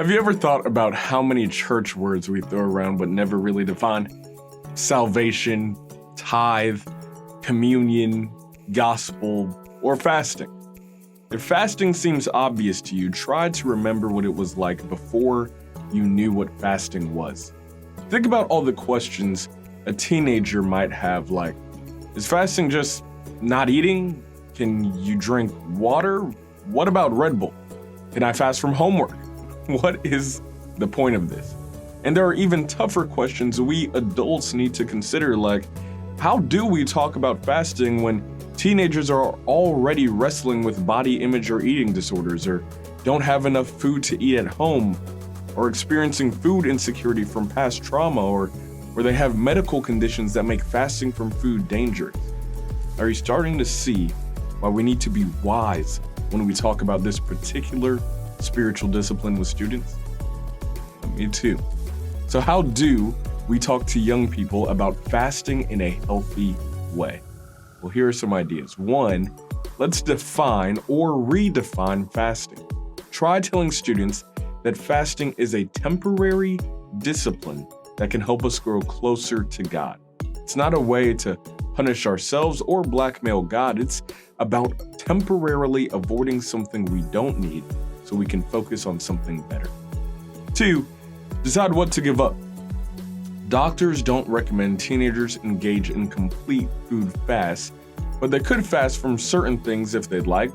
Have you ever thought about how many church words we throw around but never really define? Salvation, tithe, communion, gospel, or fasting. If fasting seems obvious to you, try to remember what it was like before you knew what fasting was. Think about all the questions a teenager might have, like, is fasting just not eating? Can you drink water? What about Red Bull? Can I fast from homework? What is the point of this? And there are even tougher questions we adults need to consider, like, how do we talk about fasting when teenagers are already wrestling with body image or eating disorders, or don't have enough food to eat at home, or experiencing food insecurity from past trauma, or they have medical conditions that make fasting from food dangerous? Are you starting to see why we need to be wise when we talk about this particular spiritual discipline with students? Me too. So how do we talk to young people about fasting in a healthy way? Well, here are some ideas. 1, let's define or redefine fasting. Try telling students that fasting is a temporary discipline that can help us grow closer to God. It's not a way to punish ourselves or blackmail God. It's about temporarily avoiding something we don't need so we can focus on something better. 2, decide what to give up. Doctors don't recommend teenagers engage in complete food fasts, but they could fast from certain things if they'd like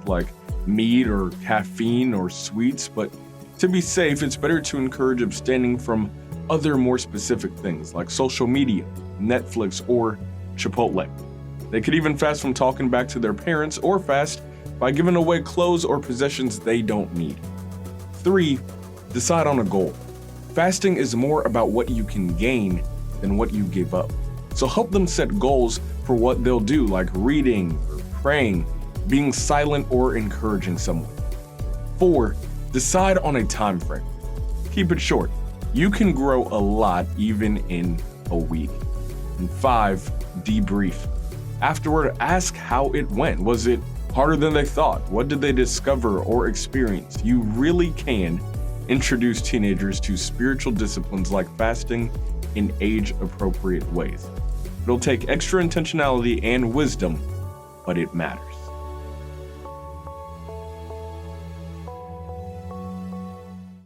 meat or caffeine or sweets. But to be safe, it's better to encourage abstaining from other more specific things like social media, Netflix, or Chipotle. They could even fast from talking back to their parents, or fast by giving away clothes or possessions they don't need. 3, decide on a goal. Fasting is more about what you can gain than what you give up. So help them set goals for what they'll do, like reading or praying, being silent, or encouraging someone. 4, decide on a time frame. Keep it short. You can grow a lot even in a week. And 5, debrief. Afterward, ask how it went. Was it harder than they thought? What did they discover or experience? You really can introduce teenagers to spiritual disciplines like fasting in age-appropriate ways. It'll take extra intentionality and wisdom, but it matters.